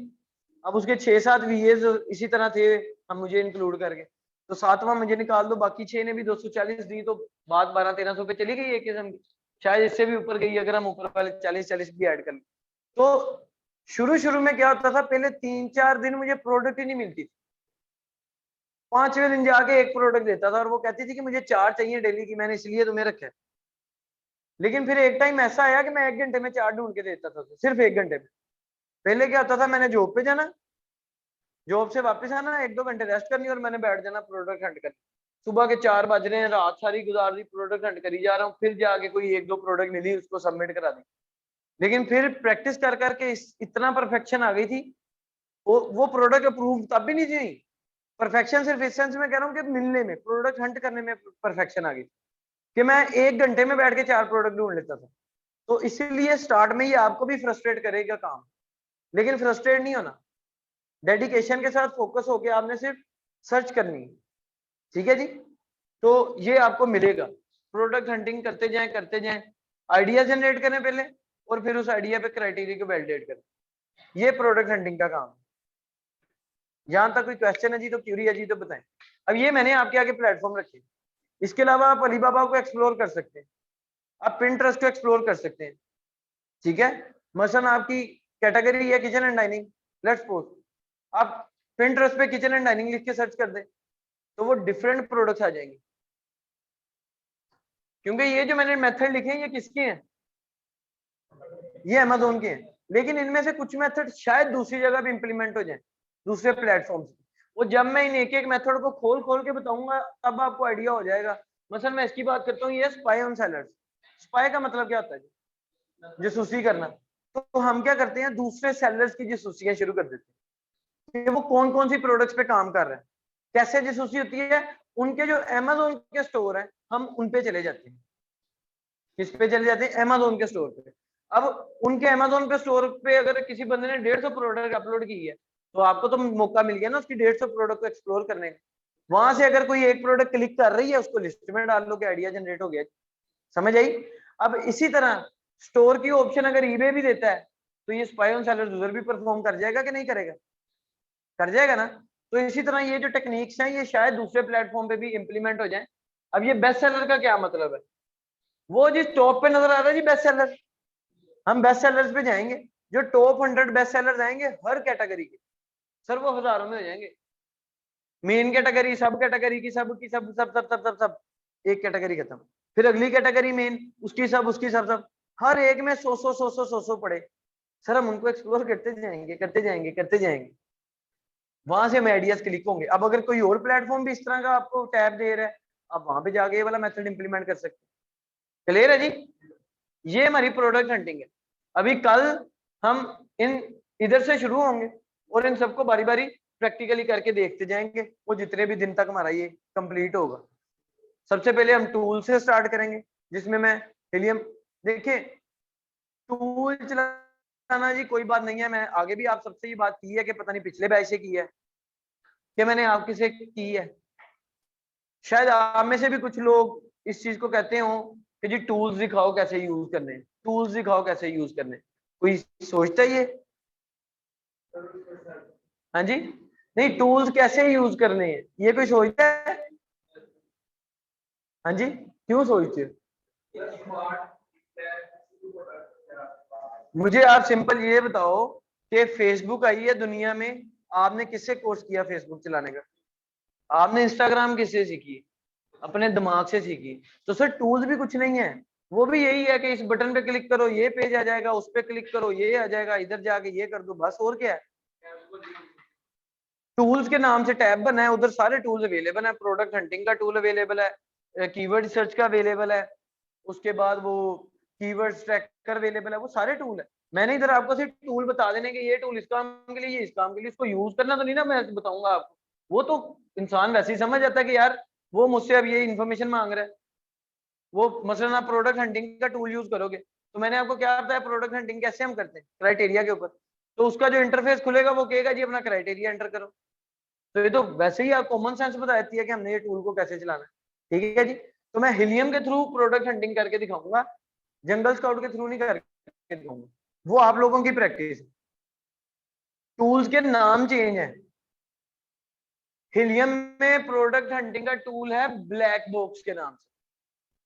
अब उसके 6-7 वीएस इसी तरह थे, हम मुझे इंक्लूड करके, तो 7वां मुझे निकाल दो, बाकी 6 ने भी 240 दी, तो बात 1200-1300 पे चली गई एक किस्म की, शायद इससे भी ऊपर गई अगर हम ऊपर वाले 40-40 भी ऐड कर लें। तो शुरू में क्या होता था, पहले 3-4 दिन मुझे प्रोडक्ट ही नहीं मिलती थी, 5वें दिन जाके एक प्रोडक्ट देता था, और वो कहती थी कि मुझे 4 चाहिए डेली की, मैंने इसलिए तुम्हें रखा है। लेकिन फिर एक टाइम ऐसा आया कि मैं 1 घंटे में 4 ढूंढ के देता था, सिर्फ 1 घंटे में। पहले क्या होता था, मैंने जॉब पे जाना, जॉब से वापस आना, 1-2 घंटे रेस्ट करनी, और मैंने बैठ जाना प्रोडक्ट हंट करने। सुबह के 4 बज रहे हैं, रात सारी गुजार दी प्रोडक्ट हंट करी जा रहा हूँ, फिर जाके कोई 1-2 प्रोडक्ट मिली, उसको सबमिट करा दी। लेकिन फिर प्रैक्टिस कर करके इतना परफेक्शन आ गई थी, वो प्रोडक्ट अप्रूव तब भी नहीं थी। परफेक्शन सिर्फ इस सेंस में कह रहा हूँ कि मिलने में, प्रोडक्ट हंट करने में परफेक्शन आ गई कि मैं 1 घंटे में बैठ के 4 प्रोडक्ट ढूंढ लेता था। तो इसीलिए स्टार्ट में ये आपको भी फ्रस्ट्रेट करेगा काम, लेकिन फ्रस्ट्रेट नहीं होना, डेडिकेशन के साथ फोकस होके आपने सिर्फ सर्च करनी है। ठीक है जी, तो ये आपको मिलेगा। प्रोडक्ट हंटिंग करते जाएं, आइडिया जनरेट करें पहले, और फिर उस आइडिया पे क्राइटेरिया को वैलिडेट करें, ये प्रोडक्ट हंटिंग का काम है। यहां तक कोई क्वेश्चन है जी तो, क्यूरी है जी तो बताएं। अब ये मैंने आपके आगे प्लेटफॉर्म रखे, इसके अलावा आप अलीबाबा को एक्सप्लोर कर सकते हैं, आप पिंटरेस्ट को एक्सप्लोर कर सकते हैं। ठीक है, मसलन आपकी कैटेगरी है kitchen and dining, let's suppose आप पिंटरेस्ट पे किचन एंड डाइनिंग लिख के सर्च कर दें, तो वो डिफरेंट प्रोडक्ट्स आ जाएंगे। क्योंकि ये जो मैंने मेथड लिखे हैं ये किसके हैं, ये अमेज़न के हैं, लेकिन इनमें से कुछ मेथड शायद दूसरी जगह भी इंप्लीमेंट हो जाए, दूसरे प्लेटफॉर्म से। वो जब मैं इन एक मेथड को खोल खोल के बताऊंगा तब आपको आइडिया हो जाएगा। मसलन मैं इसकी बात करता हूँ, ये स्पाई ऑन सेलर्स। स्पाई का मतलब क्या होता है, जासूसी करना। तो हम क्या करते हैं, दूसरे सेलर्स की जासूसियां शुरू कर देते हैं कि वो कौन कौन सी प्रोडक्ट्स पे काम कर रहे हैं। कैसे जासूसी होती है, उनके जो अमेज़न के स्टोर है हम उन पे चले जाते हैं। किस पे चले जाते हैं, अमेज़न के स्टोर पे। अब उनके अमेज़न पे स्टोर पे अगर किसी बंदे ने 150 प्रोडक्ट अपलोड की है, तो आपको तो मौका मिल गया ना उसकी 150 प्रोडक्ट को एक्सप्लोर करने का। वहां से अगर कोई एक प्रोडक्ट क्लिक कर रही है, उसको लिस्ट में डाल लो कि आइडिया जनरेट हो गया। समझ आई। अब इसी तरह स्टोर की ऑप्शन अगर ईबे भी देता है, तो ये स्पाई ऑन सेलर्स उधर भी परफॉर्म कर जाएगा कि नहीं करेगा, कर जाएगा ना। तो इसी तरह ये जो टेक्निक्स हैं ये शायद दूसरे प्लेटफॉर्म पे भी इंप्लीमेंट हो जाए। अब ये बेस्ट सेलर का क्या मतलब है, वो जिस टॉप पे नजर आ रहा है जी बेस्ट सेलर, हम बेस्ट सेलर्स पे जाएंगे, जो टॉप 100 बेस्ट सेलर्स आएंगे हर कैटेगरी के, सर वो हजारों में हो जाएंगे। मेन कैटेगरी, सब कैटेगरी की, सब की सब सब सब सब सब सब एक कैटेगरी खत्म, फिर अगली कैटेगरी मेन, उसकी सब उसकी सब सब, हर एक में 100 पड़े। सर हम उनको एक्सप्लोर करते जाएंगे करते जाएंगे करते जाएंगे, वहां से हमें आइडियाज क्लिक होंगे। अब अगर कोई और प्लेटफॉर्म भी इस तरह का आपको टैब दे रहा है, आप वहां पे जाके ये वाला मेथड इंप्लीमेंट कर सकते हैं। क्लियर है जी? ये हमारी प्रोडक्ट हंटिंग है। अभी कल हम इन इधर से शुरू होंगे और इन सबको बारी बारी प्रैक्टिकली करके देखते जाएंगे, वो जितने भी दिन तक हमारा ये कंप्लीट होगा। सबसे पहले हम टूल से स्टार्ट करेंगे, जिसमें मैं हिलियम, देखिए टूल चलाना जी कोई बात नहीं है, मैं आगे भी आप सबसे ये बात की है कि पता नहीं पिछले बैच से की है कि मैंने आपके से की है, शायद आप में से भी कुछ लोग इस चीज को कहते हो कि जी टूल्स दिखाओ कैसे यूज करने हैं, टूल्स दिखाओ कैसे यूज करने हैं। कोई सोचता ही है? हाँ जी, नहीं टूल्स कैसे यूज करने हैं ये कोई सोचता है? हाँ जी, क्यों सोचते हो? मुझे आप सिंपल ये बताओ कि फेसबुक आई है दुनिया में, आपने किससे कोर्स किया फेसबुक चलाने का? आपने इंस्टाग्राम किससे सीखी? अपने दिमाग से सीखी। तो सर टूल्स भी कुछ नहीं है, वो भी यही है कि इस बटन पे क्लिक करो ये पेज आ जाएगा, उस पे क्लिक करो ये आ जाएगा, इधर जाके ये कर दो, बस और क्या है। टूल्स के नाम से टैब बना है, उधर सारे टूल्स अवेलेबल है, प्रोडक्ट हंटिंग का टूल अवेलेबल है, कीवर्ड सर्च का अवेलेबल है, उसके बाद वो कीवर्ड ट्रैकर अवेलेबल है, वो सारे टूल है। मैंने इधर आपको सिर्फ टूल बता देने के ये टूल इस काम के लिए, ये इस काम के लिए, इसको यूज करना तो नहीं ना मैं बताऊंगा आपको, वो तो इंसान वैसे ही समझ जाता है कि यार वो मुझसे अब ये इन्फॉर्मेशन मांग रहा है। वो मसलन आप प्रोडक्ट हंटिंग का टूल यूज करोगे तो मैंने आपको क्या बताया प्रोडक्ट हंटिंग कैसे हम करते हैं, क्राइटेरिया के ऊपर, तो उसका जो इंटरफेस खुलेगा वो कहेगा जी अपना क्राइटेरिया एंटर करो। तो ये तो वैसे ही आप कॉमन सेंस बता देती है कि हमने ये टूल को कैसे चलाना है। ठीक है जी, तो मैं हिलियम के थ्रू प्रोडक्ट हंटिंग करके दिखाऊंगा, जंगल स्काउट के थ्रू नहीं करके दिखाऊंगा, वो आप लोगों की प्रैक्टिस। टूल्स के नाम चेंज है, हिलियम में प्रोडक्ट हंटिंग का टूल है ब्लैक बॉक्स के नाम से,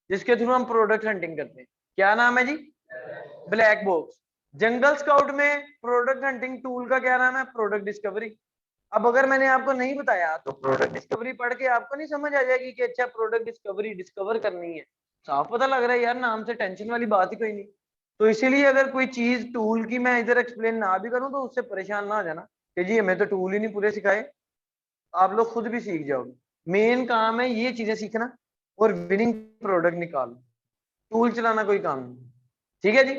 जिसके थ्रू हम प्रोडक्ट हंटिंग करते हैं। क्या नाम है जी? Black box. जंगल स्काउट में प्रोडक्ट हंटिंग टूल का क्या नाम है? Product discovery. अब अगर मैंने आपको नहीं बताया तो प्रोडक्ट डिस्कवरी पढ़ के आपको नहीं समझ आ जाएगी कि अच्छा प्रोडक्ट डिस्कवरी डिस्कवर करनी है। साफ पता लग रहा है यार, नाम से टेंशन वाली बात ही कोई नहीं। तो इसीलिए अगर कोई चीज टूल की मैं इधर एक्सप्लेन ना भी करूं तो उससे परेशान ना हो जाना कि जी हमें तो टूल ही नहीं पूरे सिखाए, आप लोग खुद भी सीख जाओगे। मेन काम है ये चीजें सीखना और विनिंग प्रोडक्ट निकालना, टूल चलाना कोई काम नहीं। ठीक है जी,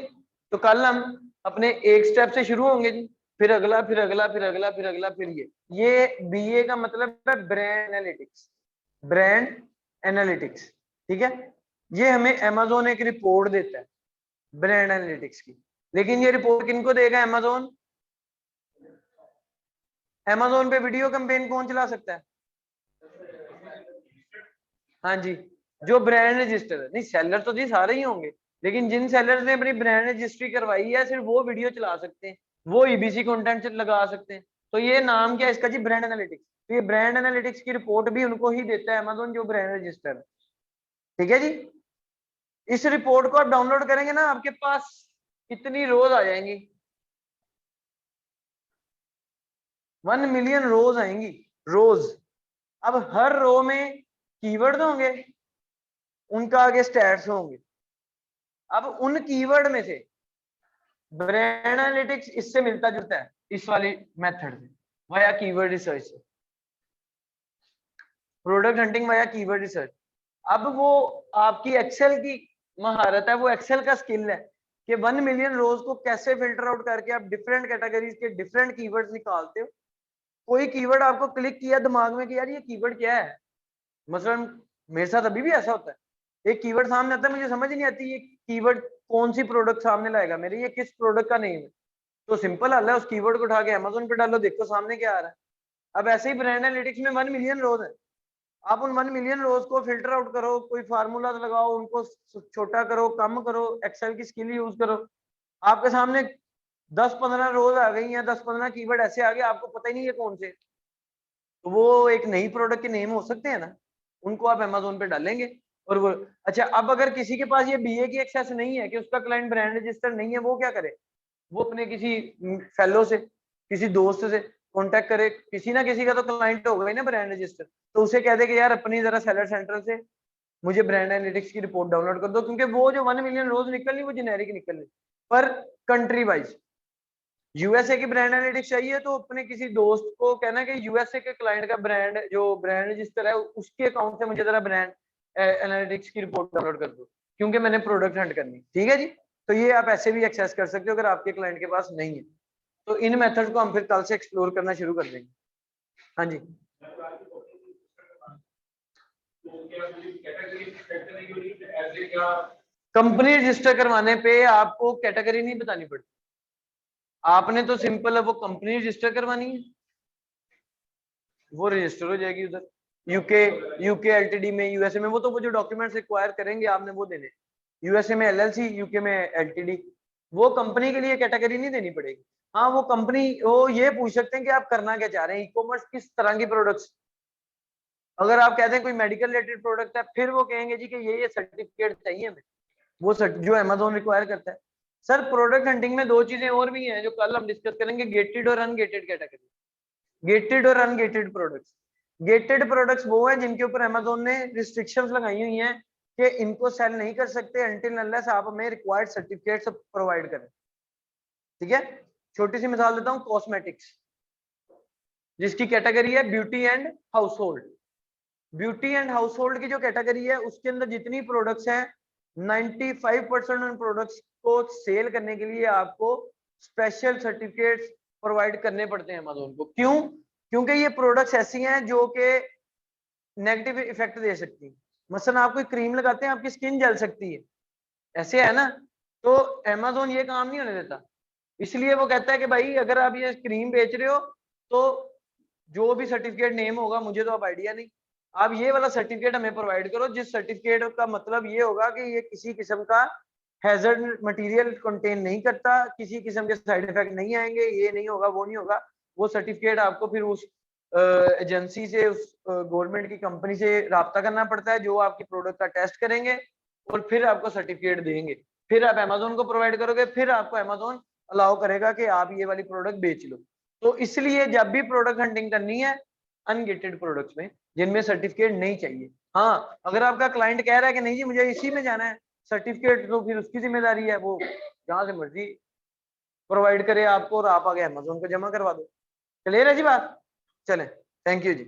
तो कल हम अपने एक स्टेप से शुरू होंगे जी, फिर अगला फिर अगला फिर अगला फिर अगला फिर ये बीए का मतलब है ब्रांड एनालिटिक्स, ब्रांड एनालिटिक्स। ठीक है, ये हमें अमेजोन एक रिपोर्ट देता है ब्रांड एनालिटिक्स की, लेकिन ये रिपोर्ट किनको देगा? अमेजोन। अमेजोन पे वीडियो कैंपेन कौन चला सकता है? हाँ जी, जो ब्रांड रजिस्टर है, नहीं सेलर तो जी सारे ही होंगे, लेकिन जिन सेलर्स ने अपनी ब्रांड रजिस्ट्री करवाई है सिर्फ वो वीडियो चला सकते हैं, वो ईबीसी कंटेंट लगा सकते हैं। तो ये नाम क्या है इसका जी? Brand analytics. तो ये ब्रांड एनालिटिक्स की रिपोर्ट भी उनको ही देता है अमेजोन, जो ब्रांड रजिस्टर है। ठीक है जी, इस रिपोर्ट को आप डाउनलोड करेंगे ना, आपके पास कितनी रोज आ जाएंगी? 1 मिलियन रोज आएंगी, रोज। अब हर रो में कीवर्ड होंगे, उनका आगे स्टैट्स होंगे। अब उन कीवर्ड में से ब्रांड एनालिटिक्स इससे मिलता जुलता है इस वाली मेथड से, वाया कीवर्ड रिसर्च से, product hunting via keyword research. अब वो आपकी एक्सेल की महारत है, वो एक्सेल का स्किल है कि 1 मिलियन रोज को कैसे फिल्टर आउट करके आप डिफरेंट कैटेगरीज के डिफरेंट कीवर्ड्स निकालते हो। कोई कीवर्ड आपको क्लिक किया दिमाग में कि यार ये कीवर्ड क्या है, मसलन मेरे साथ अभी भी ऐसा होता है, एक कीवर्ड सामने आता है मुझे समझ नहीं आती ये कीवर्ड कौन सी प्रोडक्ट सामने लाएगा मेरे, ये किस प्रोडक्ट का नेम है। तो सिंपल हल है, उस कीवर्ड को उठा के अमेजोन पे डालो, देखो सामने क्या आ रहा है। अब ऐसे ही ब्रांड एनालिटिक्स में 1 मिलियन रोज है, आप उन 1 मिलियन रोज को फिल्टर आउट करो, कोई फार्मूला लगाओ, उनको छोटा करो, कम करो, एक्सेल की स्किल यूज करो। आपके सामने 10-15 रोज आ गई हैं, 10-15 कीवर्ड ऐसे आ गए आपको पता ही नहीं है कौन से, तो वो एक नई प्रोडक्ट के नेम हो सकते हैं ना, उनको आप अमेजोन पे डालेंगे, और वो अच्छा, अब अगर किसी के पास ये BA की एक्सेस नहीं है कि उसका क्लाइंट ब्रांड रजिस्टर नहीं है, वो क्या करे? वो अपने किसी फेलो से, किसी दोस्त से कांटेक्ट करे, किसी ना किसी का तो क्लाइंट होगा ही ना ब्रांड रजिस्टर, तो उसे कह दे कि यार अपनी जरा सेलर सेंटर से मुझे ब्रांड एनालिटिक्स की रिपोर्ट डाउनलोड कर दो, क्योंकि वो जो 1 मिलियन रोज निकलनी वो जेनेरिक निकलनी, पर कंट्री वाइज यूएसए की ब्रांड एनालिटिक्स चाहिए तो अपने किसी दोस्त को कहना कि यूएसए के क्लाइंट का ब्रांड जो ब्रांड रजिस्टर है उसके अकाउंट से मुझे जरा ब्रांड एनालिटिक्स की रिपोर्ट डाउनलोड कर दो, क्योंकि मैंने प्रोडक्ट हंट करनी। ठीक है जी, तो ये आप ऐसे भी एक्सेस कर सकते हो अगर आपके क्लाइंट के पास नहीं है। तो इन मेथड को हम फिर कल से एक्सप्लोर करना शुरू कर देंगे। हाँ जी, कंपनी रजिस्टर करवाने पे आपको कैटेगरी नहीं बतानी पड़ती, आपने तो सिंपल है वो कंपनी रजिस्टर करवानी है, वो रजिस्टर हो जाएगी उधर यूके एलटीडी में, यूएसए में, वो जो डॉक्यूमेंट्स रिक्वायर करेंगे आपने वो देने, यूएसए में एलएलसी, यूके में एलटीडी, वो कंपनी के लिए कैटेगरी नहीं देनी पड़ेगी। हाँ, वो कंपनी वो ये पूछ सकते हैं कि आप करना क्या चाह रहे हैं, ई कॉमर्स किस तरह की प्रोडक्ट्स। अगर आप कहते हैं कोई मेडिकल रिलेटेड प्रोडक्ट है, फिर वो कहेंगे जी कि ये सर्टिफिकेट चाहिए हमें, वो जो अमेजोन रिक्वायर करता है। सर प्रोडक्ट हंटिंग में दो चीजें और भी हैं जो कल हम डिस्कस करेंगे, गेटेड और अनगेटेड कैटेगरी, गेटेड और अनगेटेड प्रोडक्ट्स। गेटेड प्रोडक्ट्स वो है जिनके ऊपर अमेजोन ने रिस्ट्रिक्शंस लगाई हुई हैं कि इनको सेल नहीं कर सकते अनटिल अनलेस आप हमें रिक्वायर्ड सर्टिफिकेट्स प्रोवाइड करें। ठीक है, छोटी सी मिसाल देता हूं, कॉस्मेटिक्स जिसकी कैटेगरी है beauty and household. Beauty and household की जो कैटेगरी है उसके अंदर जितनी प्रोडक्ट्स हैं 95% उन प्रोडक्ट्स को सेल करने के लिए आपको स्पेशल सर्टिफिकेट्स प्रोवाइड करने पड़ते हैं अमेजोन को। क्यों? क्योंकि ये प्रोडक्ट्स ऐसी हैं जो कि नेगेटिव इफेक्ट दे सकती है। मसलन आप कोई क्रीम लगाते हैं आपकी स्किन जल सकती है, ऐसे है ना, तो अमेजोन ये काम नहीं होने देता। इसलिए वो कहता है कि भाई अगर आप ये क्रीम बेच रहे हो तो जो भी सर्टिफिकेट नेम होगा, मुझे तो अब आइडिया नहीं, आप ये वाला सर्टिफिकेट हमें प्रोवाइड करो जिस सर्टिफिकेट का मतलब ये होगा कि ये किसी किस्म का हैजर्ड मटेरियल कंटेन नहीं करता, किसी किस्म के साइड इफेक्ट नहीं आएंगे, ये नहीं होगा वो नहीं होगा। वो सर्टिफिकेट आपको फिर उस एजेंसी से, उस गवर्नमेंट की कंपनी से राब्ता करना पड़ता है जो आपकी प्रोडक्ट का टेस्ट करेंगे और फिर आपको सर्टिफिकेट देंगे। फिर आप अमेजोन को प्रोवाइड करोगे, फिर आपको अमेजोन अलाउ करेगा कि आप ये वाली प्रोडक्ट बेच लो। तो इसलिए जब भी प्रोडक्ट हंटिंग करनी है अनगेटेड प्रोडक्ट्स में जिनमें सर्टिफिकेट नहीं चाहिए। हाँ, अगर आपका क्लाइंट कह रहा है कि नहीं जी मुझे इसी में जाना है सर्टिफिकेट, तो फिर उसकी जिम्मेदारी है, वो जहां से मर्जी प्रोवाइड करे आपको और आप आगे अमेजोन को जमा करवा दो। क्लियर है जी बात? चलें, थैंक यू जी।